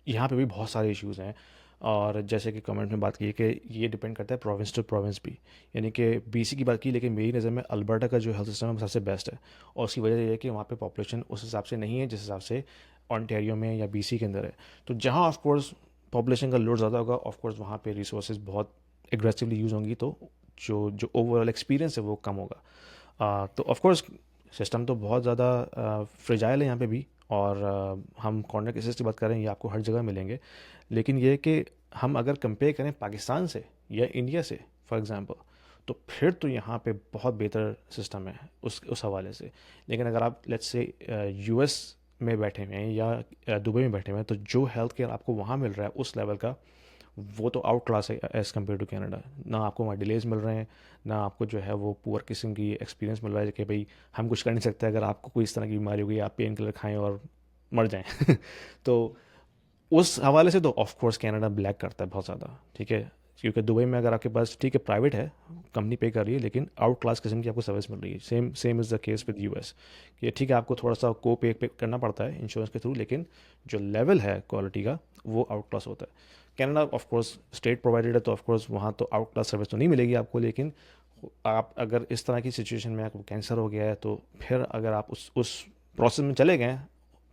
यहाँ पे भी बहुत सारे इश्यूज़ हैं। और जैसे कि कमेंट में बात की है कि ये डिपेंड करता है प्रोविंस टू प्रोविंस भी, यानी कि बीसी की बात की, लेकिन मेरी नज़र में अल्बर्टा का जो हेल्थ सिस्टम है वो सबसे बेस्ट है। और उसकी वजह ये है कि वहाँ पे पॉपुलेशन उस हिसाब से नहीं है जिस हिसाब से ऑन्टेरियो में या बीसी के अंदर है। तो जहाँ ऑफ कोर्स पॉपुलेशन का लोड ज़्यादा होगा ऑफ कोर्स वहाँ पे रिसोर्सेज बहुत एग्रेसिवली यूज़ होंगी, तो जो जो ओवरऑल एक्सपीरियंस है वो कम होगा। तो ऑफ कोर्स सिस्टम तो बहुत ज़्यादा फ्रेजाइल है यहाँ पे भी। और हम कॉर्नर केसेस की बात करें ये आपको हर जगह मिलेंगे, लेकिन ये कि हम अगर कंपेयर करें पाकिस्तान से या इंडिया से फॉर एग्जांपल, तो फिर तो यहाँ पे बहुत बेहतर सिस्टम है उस हवाले से। लेकिन अगर आप लेट्स से यूएस में बैठे हुए हैं या दुबई में बैठे हुए हैं, तो जो हेल्थ केयर आपको वहाँ मिल रहा है उस लेवल का, वो तो आउट क्लास है एज़ कम्पेयर टू कनाडा। ना आपको वहाँ डिलेज मिल रहे हैं, ना आपको जो है वो पुअर किस्म की एक्सपीरियंस मिल रहा है कि भाई हम कुछ कर नहीं सकते, अगर आपको कोई इस तरह की बीमारी हो गई आप पेन किलर खाएं और मर जाएं। तो उस हवाले से तो ऑफ कोर्स कनाडा ब्लैक करता है बहुत ज़्यादा, ठीक है? क्योंकि दुबई में अगर आपके पास ठीक है प्राइवेट है, कंपनी पे कर रही है, लेकिन आउट क्लास किस्म की आपको सर्विस मिल रही है। Same same is the case with US, कि ठीक है आपको थोड़ा सा को पे करना पड़ता है इंश्योरेंस के थ्रू, लेकिन जो लेवल है क्वालिटी का वो आउट क्लास होता है। Canada of course state provided है, तो ऑफ कोर्स वहाँ तो आउट क्लास सर्विस तो नहीं मिलेगी आपको, लेकिन आप अगर इस तरह की सिचुएशन में आपको कैंसर हो गया है तो फिर अगर आप उस प्रोसेस में चले गए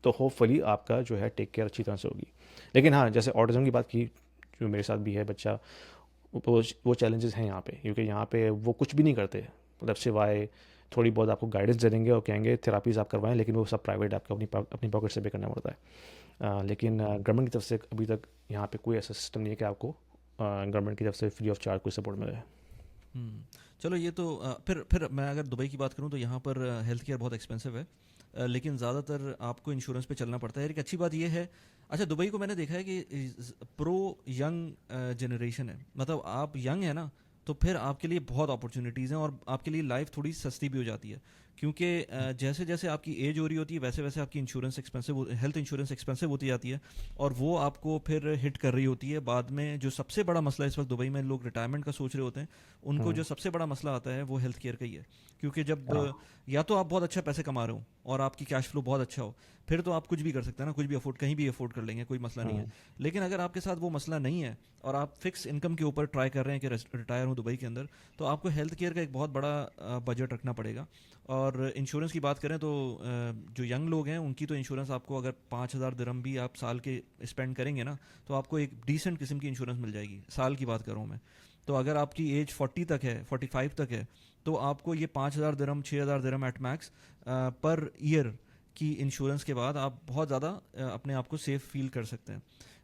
तो होपफुली आपका जो है टेक केयर अच्छी तरह से होगी। लेकिन हाँ, जैसे ऑटिज्म की बात की, जो मेरे साथ भी है बच्चा, वो चैलेंजेस हैं यहाँ पे, क्योंकि यहाँ पे वो कुछ भी नहीं करते, मतलब सिवाय थोड़ी बहुत आपको गाइडेंस दे देंगे और कहेंगे थेरापीज़ आप करवाएं, लेकिन वो सब प्राइवेट आपको अपनी पॉकेट से पे करना पड़ता है। लेकिन गवर्नमेंट की तरफ से अभी तक यहाँ पे कोई ऐसा सिस्टम नहीं है कि आपको गवर्नमेंट की तरफ से फ्री ऑफ चार्ज कोई सपोर्ट मिले। हम्म, चलो ये तो फिर मैं अगर दुबई की बात करूँ तो यहाँ पर हेल्थ केयर बहुत एक्सपेंसिव है। लेकिन ज़्यादातर आपको इंश्योरेंस पे चलना पड़ता है। एक अच्छी बात ये है, अच्छा दुबई को मैंने देखा है कि प्रो यंग जनरेशन है, मतलब आप यंग है ना तो फिर आपके लिए बहुत अपॉर्चुनिटीज़ हैं और आपके लिए लाइफ थोड़ी सस्ती भी हो जाती है, क्योंकि जैसे जैसे आपकी एज हो रही होती है वैसे वैसे आपकी हेल्थ इंश्योरेंस एक्सपेंसिव होती जाती है, और वो आपको फिर हिट कर रही होती है बाद में। जो सबसे बड़ा मसला इस वक्त दुबई में लोग रिटायरमेंट का सोच रहे होते हैं, उनको हम्म, जो सबसे बड़ा मसला आता है वो हेल्थ केयर का ही है। क्योंकि जब हाँ, या तो आप बहुत अच्छा पैसे कमा रहे हो और आपकी कैश फ्लो बहुत अच्छा हो, फिर तो आप कुछ भी कर सकते हैं ना, कुछ भी अफोर्ड, कहीं भी अफोर्ड कर लेंगे, कोई मसला नहीं है। हम्म, लेकिन अगर आपके साथ वो मसला नहीं है और आप फिक्स इनकम के ऊपर ट्राई कर रहे हैं कि रिटायर हूँ दुबई के अंदर, तो आपको हेल्थ केयर का एक बहुत बड़ा बजट रखना पड़ेगा। और इंश्योरेंस की बात करें तो जो यंग लोग हैं उनकी तो इंश्योरेंस आपको अगर 5,000 दिरहम भी आप साल के स्पेंड करेंगे ना, तो आपको एक डिसेंट किस्म की इंश्योरेंस मिल जाएगी, साल की बात कर रहा हूँ मैं। तो अगर आपकी एज 40 तक है, 45 तक है, तो आपको ये 5,000 दिरहम, 6,000 दिरहम एट मैक्स पर ईयर की इंश्योरेंस के बाद आप बहुत ज़्यादा अपने आप को सेफ फील कर सकते हैं।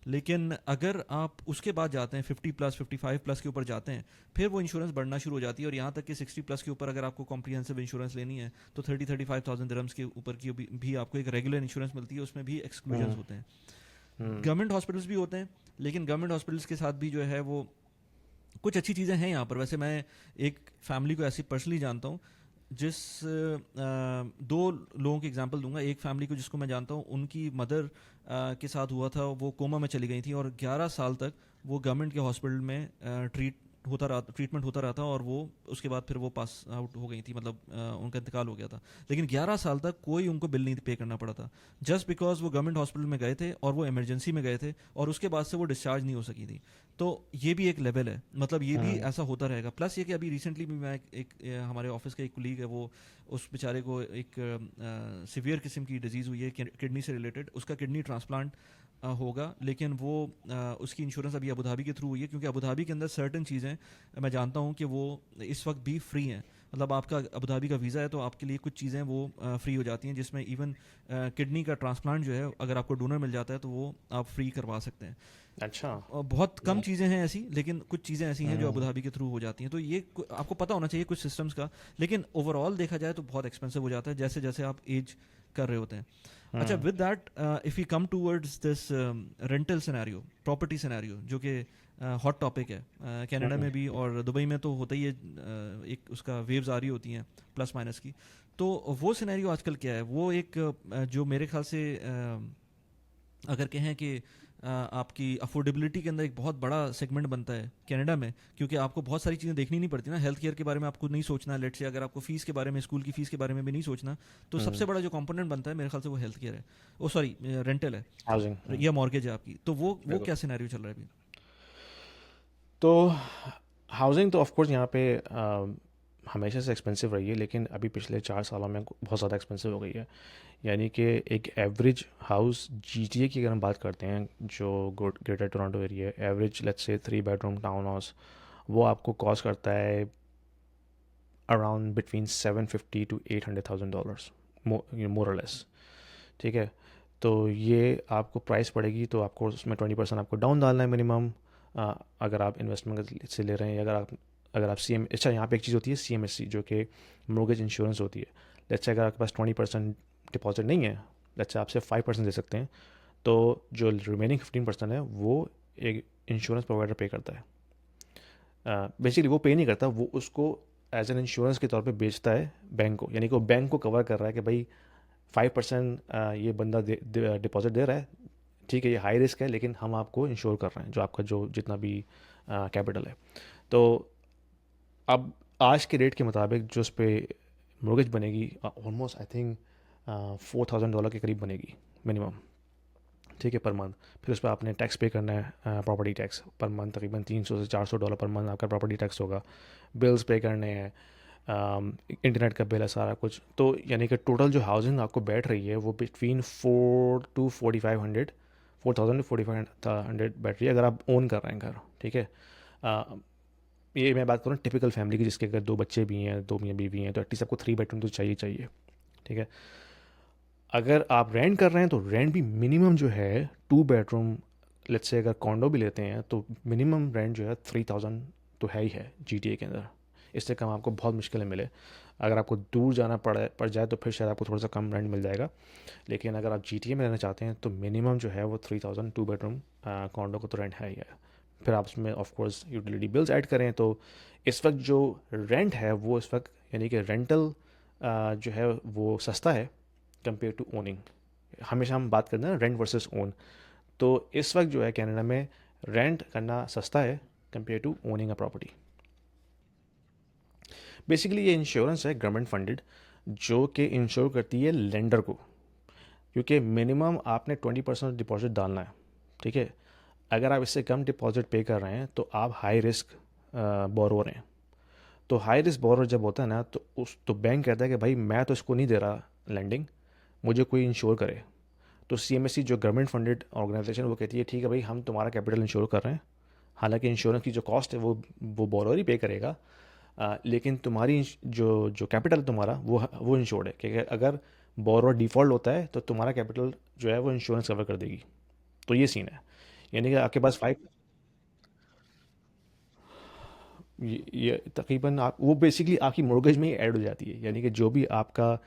लेकिन अगर आप उसके बाद जाते हैं 50 प्लस, 55 प्लस के ऊपर जाते हैं, फिर वो इंश्योरेंस बढ़ना शुरू हो जाती है, और यहाँ तक कि 60 प्लस के ऊपर अगर आपको कॉम्प्रिहेंसिव इंश्योरेंस लेनी है तो 35,000 दिरहम्स के ऊपर की भी आपको एक रेगुलर इंश्योरेंस मिलती है, उसमें भी एक्सक्लूजन्स हम्म होते हैं। हम्म गवर्नमेंट हॉस्पिटल्स भी होते हैं, लेकिन गवर्नमेंट हॉस्पिटल्स के साथ भी जो है वो कुछ अच्छी चीज़ें हैं यहाँ पर। वैसे मैं एक फैमिली को ऐसी पर्सनली जानता हूँ, जिस दो लोगों की एग्जांपल दूंगा। एक फैमिली को जिसको मैं जानता हूँ, उनकी मदर के साथ हुआ था, वो कोमा में चली गई थी और 11 साल तक वो गवर्नमेंट के हॉस्पिटल में ट्रीटमेंट होता रहा था, और वो उसके बाद फिर वो पास आउट हो गई थी, मतलब उनका इंतकाल हो गया था। लेकिन 11 साल तक कोई उनको बिल नहीं पे करना पड़ा था, जस्ट बिकॉज वो गवर्नमेंट हॉस्पिटल में गए थे और वो इमरजेंसी में गए थे, और उसके बाद से वो डिस्चार्ज नहीं हो सकी थी। तो ये भी एक लेवल है, मतलब ये भी हम्म ऐसा होता रहेगा। प्लस ये कि अभी रिसेंटली भी मैं हमारे ऑफिस का एक कुलीग है, वो उस बेचारे को एक सिवियर किस्म की डिजीज़ हुई है किडनी से रिलेटेड, उसका किडनी ट्रांसप्लांट होगा, लेकिन वो उसकी इंश्योरेंस अभी अबू धाबी के थ्रू हुई है, क्योंकि अबू धाबी के अंदर सर्टन चीज़ें मैं जानता हूँ कि वो इस वक्त भी फ्री हैं। मतलब आपका अबू धाबी का वीज़ा है तो आपके लिए कुछ चीज़ें वो फ्री हो जाती हैं, जिसमें इवन किडनी का ट्रांसप्लांट जो है, अगर आपको डोनर मिल जाता है तो वो आप फ्री करवा सकते हैं। अच्छा और बहुत कम चीज़ें हैं ऐसी, लेकिन कुछ चीज़ें ऐसी हैं जो अबू हम्म धाबी के थ्रू हो जाती हैं। तो ये आपको पता होना चाहिए कुछ सिस्टम्स का, लेकिन ओवरऑल देखा जाए तो बहुत एक्सपेंसिव हो जाता है जैसे जैसे आप एज कर रहे होते हैं। अच्छा, hmm with that if you come towards this rental scenario, property scenario, जो कि हॉट टॉपिक है कनाडा में भी, और दुबई में तो होता ही है। एक उसका वेव्स आ रही होती हैं प्लस माइनस की। तो वो सिनेरियो आजकल क्या है, वो एक जो मेरे ख्याल से अगर कहें कि आपकी अफोर्डेबिलिटी के अंदर एक बहुत बड़ा सेगमेंट बनता है कनाडा में, क्योंकि आपको बहुत सारी चीज़ें देखनी नहीं पड़ती ना। हेल्थ केयर के बारे में आपको नहीं सोचना, लेट से अगर आपको फीस के बारे में, स्कूल की फीस के बारे में भी नहीं सोचना, तो सबसे बड़ा जो कंपोनेंट बनता है मेरे ख्याल से वो हेल्थ केयर है, ओ सॉरी रेंटल है, हाउसिंग या मॉर्गेज है आपकी। तो वो बिल्कुल। क्या सिनेरियो चल रहा है अभी? तो हाउसिंग तो ऑफ कोर्स यहाँ पे हमेशा से एक्सपेंसिव रही है, लेकिन अभी पिछले 4 सालों में बहुत ज़्यादा एक्सपेंसिव हो गई है। यानी कि एक एवरेज हाउस GTA की अगर हम बात करते हैं, जो ग्रेटर टोरंटो एरिया है, average let's say 3 bedroom town house, वो आपको कॉस्ट करता है अराउंड बिटवीन $750 to $800,000 मोर और लेस। ठीक है, तो ये आपको प्राइस पड़ेगी, तो आपको उसमें 20% आपको डाउन डालना है मिनिमम, अगर आप इन्वेस्टमेंट से ले रहे हैं। अगर आप अच्छा, यहाँ पे एक चीज़ होती है CMHC, जो कि मोर्गेज इंश्योरेंस होती है। लेट्स से अगर आपके पास 20% डिपॉजिट नहीं है, लेट्स से आपसे 5% दे सकते हैं, तो जो रिमेनिंग 15% है वो एक इंश्योरेंस प्रोवाइडर पे करता है। बेसिकली वो पे नहीं करता, वो उसको एज एन इंश्योरेंस के तौर पे बेचता है बैंक को, यानी कि वो बैंक को कवर कर रहा है कि भाई 5% ये बंदा डिपॉजिट दे रहा है, ठीक है, ये हाई रिस्क है, लेकिन हम आपको इंश्योर कर रहे हैं जो आपका जो जितना भी कैपिटल है। तो अब आज के रेट के मुताबिक जो उस पर मोर्गेज बनेगी, ऑलमोस्ट आई थिंक $4,000 के करीब बनेगी मिनिमम। ठीक है, पर मंथ। फिर उस पर आपने टैक्स पे करना है, प्रॉपर्टी टैक्स पर मंथ तकरीबन $300 से $400 पर मंथ आपका प्रॉपर्टी टैक्स होगा। बिल्स पे करने हैं, इंटरनेट का बिल है, सारा कुछ। तो यानी कि टोटल जो हाउसिंग आपको बैठ रही है वो बिटवीन 4,000 to 4,500 बैठ रही है, अगर आप ओन कर रहे हैं घर। ठीक है, अ, ये मैं बात करूँ टिपिकल फैमिली की, जिसके अगर 2 बच्चे भी हैं, 2 मियाँ बीवी हैं, तो एटलीस्ट आपको 3 बेडरूम तो चाहिए चाहिए। ठीक है, अगर आप रेंट कर रहे हैं तो रेंट भी मिनिमम जो है 2 बेडरूम, लेट्स से अगर कॉन्डो भी लेते हैं तो मिनिमम रेंट जो है 3,000 तो है ही है GTA के अंदर। इससे कम आपको बहुत मुश्किलें मिले। अगर आपको दूर जाना पड़ जाए तो फिर शायद आपको थोड़ा सा कम रेंट मिल जाएगा, लेकिन अगर आप GTA में रहना चाहते हैं तो मिनिमम जो है वो 3,000 2 बेडरूम कॉन्डो को तो रेंट है ही है। फिर आप उसमें of course utility bills add करें तो इस वक्त जो रेंट है वो इस वक्त, यानी कि रेंटल जो है वो सस्ता है कंपेयर टू ओनिंग। हमेशा हम बात करते हैं ना रेंट वर्सेस ओन, तो इस वक्त जो है कनाडा में रेंट करना सस्ता है compare to owning a property. Basically ये इंश्योरेंस है गवर्नमेंट फंडेड, जो कि इंश्योर करती है लेंडर को, क्योंकि मिनिमम आपने 20% डिपॉजिट डालना है। ठीक है, अगर आप इससे कम डिपॉजिट पे कर रहे हैं तो आप हाई रिस्क बोरोवर हैं। तो हाई रिस्क बोरोवर जब होता है ना, तो बैंक कहता है कि भाई मैं तो इसको नहीं दे रहा लैंडिंग, मुझे कोई इंश्योर करे। तो CMHC जो गवर्नमेंट फंडेड ऑर्गेनाइजेशन वो कहती है ठीक है भाई, हम तुम्हारा कैपिटल इंश्योर कर रहे हैं, हालांकि इंश्योरेंस की जो कॉस्ट है वो बोरोर ही पे करेगा, लेकिन तुम्हारी जो जो कैपिटल है तुम्हारा वो इंश्योर्ड है, क्योंकि अगर बोरोर डिफ़ॉल्ट होता है तो तुम्हारा कैपिटल जो है वो इंश्योरेंस कवर कर देगी। तो ये सीन है, यानी कि आपके पास फाइव, ये तकरीबन आप वो बेसिकली आपकी मॉर्गेज में ही ऐड हो जाती है, यानी कि जो भी आपका,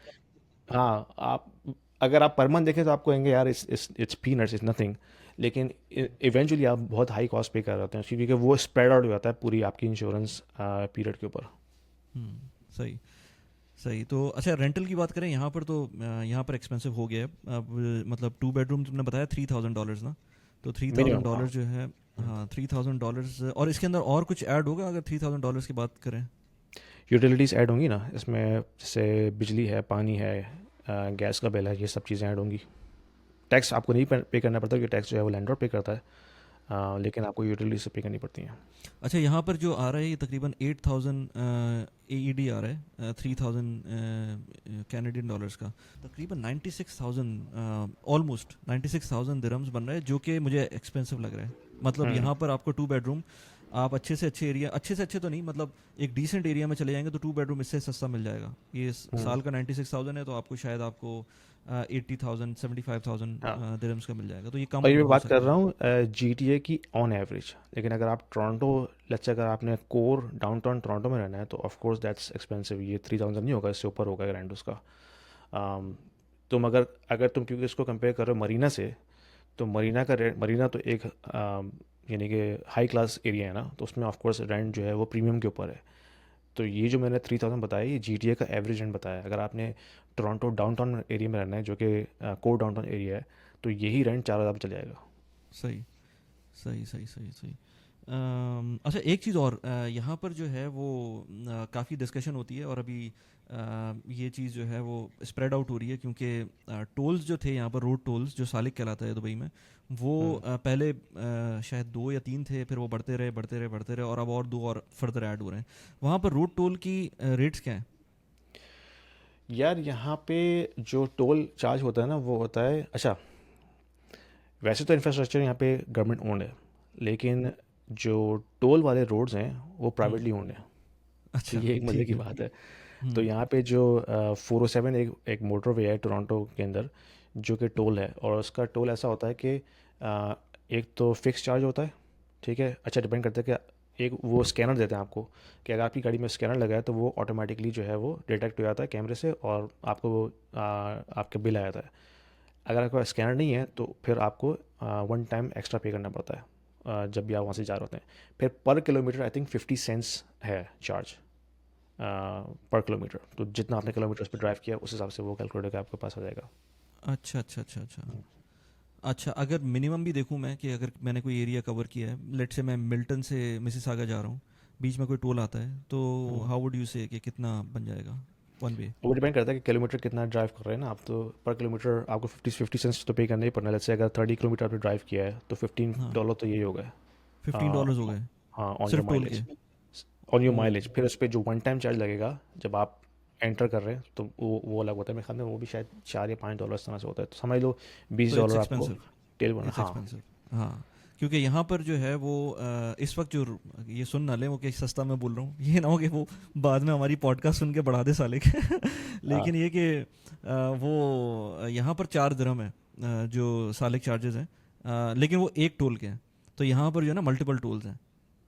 हाँ आप अगर आप पर मंथ देखें तो आपको कहेंगे यार इट्स पीनट्स, इट्स नथिंग, लेकिन इवेंचुअली आप बहुत हाई कॉस्ट पे कर रहे होते हैं, क्योंकि वो स्प्रेड आउट हो जाता है पूरी आपकी इंश्योरेंस पीरियड के ऊपर। सही सही। तो अच्छा, रेंटल की बात करें यहाँ पर, तो यहाँ पर एक्सपेंसिव हो गया है अब। मतलब 2 बेडरूम तुमने बताया $3,000 ना, तो थ्री थाउजेंड मिनिमम हाँ। डॉलर जो है, हाँ $3,000। और इसके अंदर और कुछ ऐड होगा अगर $3,000 की बात करें? यूटिलिटीज़ ऐड होंगी ना इसमें, जैसे बिजली है, पानी है, गैस का बिल है, ये सब चीज़ें ऐड होंगी। टैक्स आपको नहीं पे करना पड़ता, क्योंकि टैक्स जो है वो लैंडलॉर्ड पे करता है, लेकिन आपको यूटिलिटी से पे करनी पड़ती हैं। अच्छा, यहाँ पर जो आ रहा है ये तकरीबन 8,000 AED आ रहा है, 3,000 कैनेडियन डॉलर्स का, तकरीबन 96,000, ऑलमोस्ट 96,000 दिरहम्स बन रहा है, जो कि मुझे एक्सपेंसिव लग रहा है। मतलब हम्म। यहाँ पर आपको 2 बेडरूम, आप अच्छे से अच्छे एरिया, अच्छे से अच्छे तो नहीं, मतलब एक डिसेंट एरिया में चले जाएंगे तो 2 बेडरूम इससे सस्ता मिल जाएगा। ये हम्म। साल का 96,000 है, तो आपको शायद आपको 80,000 75,000 हाँ, दिरहम्स का मिल जाएगा, तो ये कम और ये मैं हो बात कर सकता रहा है। हूँ GTA की ऑन एवरेज, लेकिन अगर आप टोरंटो, लेट्स से अगर आपने कोर डाउनटाउन टोरंटो में रहना है तो ऑफ कोर्स दैट्स एक्सपेंसिव, ये 3,000 नहीं होगा, इससे ऊपर होगा रेंट उसका। um, तुम अगर अगर तुम क्योंकि इसको कंपेयर कर रहे हो मरीना से, तो मरीना का रेंट, मरीना तो एक यानी कि हाई क्लास एरिया है ना, तो उसमें ऑफ कोर्स रेंट जो है वो प्रीमियम के ऊपर है। तो ये जो मैंने 3,000 बताया, ये GTA का एवरेज रेंट बताया। अगर आपने टोरंटो डाउनटाउन एरिया में रहना है, जो कि कोर डाउनटाउन एरिया है, तो यही रेंट 4,000 पे चल जाएगा। सही सही सही सही सही। अच्छा, एक चीज़ और, यहाँ पर जो है वो काफ़ी डिस्कशन होती है, और अभी ये चीज़ जो है वो स्प्रेड आउट हो रही है, क्योंकि टोल्स जो थे यहाँ पर, रोड टोल्स जो सालिक कहलाता है दुबई में, वो हम्म। पहले शायद 2 या 3 थे, फिर वो बढ़ते रहे बढ़ते रहे बढ़ते रहे, और अब और 2 और फर्दर ऐड हो रहे हैं। वहाँ पर रोड टोल की रेट्स क्या हैं? यार यहाँ पे जो टोल चार्ज होता है ना, वो होता है, अच्छा वैसे तो इंफ्रास्ट्रक्चर यहाँ पे गवर्नमेंट ओन्ड है, लेकिन जो टोल वाले रोड्स हैं वो हम्म। प्राइवेटली ओन्ड है। तो अच्छा, ये एक मज़े ठीक की है। बात है। तो हम्म। यहाँ पे जो 407 एक मोटरवे है टोरंटो के अंदर, जो कि टोल है, और उसका टोल ऐसा होता है कि एक तो फिक्स चार्ज होता है, ठीक है, अच्छा डिपेंड करता है कि एक वो स्कैनर देते हैं आपको, कि अगर आपकी गाड़ी में स्कैनर लगा है तो वो ऑटोमेटिकली जो है वो डिटेक्ट हो जाता है कैमरे से, और आपको वो आपके बिल आ जाता है। अगर आपका स्कैनर नहीं है तो फिर आपको वन टाइम एक्स्ट्रा पे करना पड़ता है, जब भी आप वहाँ से जा रहे होते हैं। फिर पर किलोमीटर आई थिंक 50 सेंट्स है चार्ज पर किलोमीटर, तो जितना आपने किलोमीटर पे ड्राइव किया उस हिसाब से वो कैलकुलेट करके आपके पास आ जाएगा। अच्छा अच्छा अच्छा अच्छा। अच्छा, अगर मिनिमम भी देखूं मैं, कि अगर मैंने कोई एरिया कवर किया है, लेट से मैं मिल्टन से मिसिसागा जा रहा हूँ, बीच में कोई टोल आता है, तो हम्म। हाउ वुड यू से कि कितना बन जाएगा वन वे? वो डिपेंड करता है कि किलोमीटर कितना ड्राइव कर रहे हैं ना आप, तो पर किलोमीटर आपको 50 सेंट्स तो पे करना ही पड़ना है। जैसे अगर 30 किलोमीटर आपने ड्राइव किया है तो हाँ, $15 तो यही हो गया। $15 हो गए हाँ, ऑन योर सिर्फ टोल के? Mileage, on your oh, mileage. फिर उस पर जो वन टाइम चार्ज लगेगा जब आप एंटर कर रहे हैं, तो वो अलग होता है। मेरे ख्याल में वो भी शायद $4 या $5 इस तरह से होता है, तो समझ लो बीस तो इट्स डॉलर आपको एक्सपेंसिव, तेल बना। इट्स हाँ। एक्सपेंसिव। हाँ, क्योंकि यहाँ पर जो है वो इस वक्त जो ये सुन ना लें वो कि सस्ता मैं बोल रहा हूँ, ये ना हो कि वो बाद में हमारी पॉडकास्ट सुन के बढ़ा दे साले के हाँ। लेकिन ये कि वो यहाँ पर 4 दिरहम है, जो सालिक चार्जेस हैं, लेकिन वो एक टोल के हैं। तो यहाँ पर जो है ना मल्टीपल टोल्स हैं,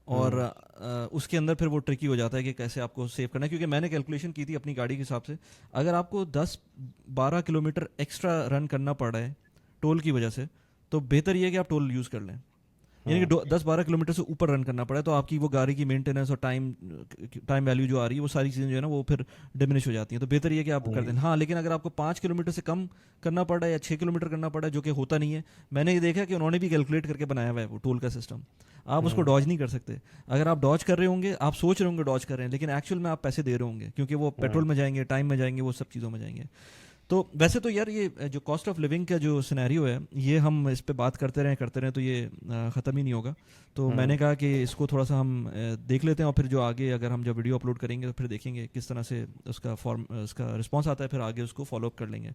और हम्म। उसके अंदर फिर वो ट्रिकी हो जाता है कि कैसे आपको सेव करना है, क्योंकि मैंने कैलकुलेशन की थी अपनी गाड़ी के हिसाब से, अगर आपको 10-12 किलोमीटर एक्स्ट्रा रन करना पड़ रहा है टोल की वजह से, तो बेहतर ये है कि आप टोल यूज़ कर लें। यानी कि हम्म। 10-12 किलोमीटर से ऊपर रन करना पड़ा, तो आपकी वो गाड़ी की मेंटेनेंस और टाइम टाइम वैल्यू जो आ रही है, वो सारी चीज़ें जो है ना वो फिर डिमिनिश हो जाती हैं। तो बेहतर ये है कि आप कर दें। हाँ, लेकिन अगर आपको 5 किलोमीटर से कम करना पड़ रहा है या 6 किलोमीटर करना पड़ रहा है, जो कि होता नहीं है, मैंने ये देखा कि उन्होंने भी कैलकुलेट करके बनाया हुआ है वो टोल का सिस्टम, आप उसको हम्म। डॉज नहीं कर सकते। अगर आप डॉज कर रहे होंगे, आप सोच रहे होंगे डॉज कर रहे हैं, लेकिन एक्चुअल में आप पैसे दे रहे होंगे, क्योंकि वो पेट्रोल हम्म। में जाएंगे, टाइम में जाएंगे, वो सब चीज़ों में जाएंगे। तो वैसे तो यार ये जो कॉस्ट ऑफ लिविंग का जो सिनेरियो है, ये हम इस पे बात करते रहें तो ये ख़त्म ही नहीं होगा। तो हम्म। मैंने कहा कि इसको थोड़ा सा हम देख लेते हैं, और फिर जो आगे अगर हम जब वीडियो अपलोड करेंगे तो फिर देखेंगे किस तरह से उसका फॉर्म उसका रिस्पॉन्स आता है, फिर आगे उसको फॉलो अप कर लेंगे।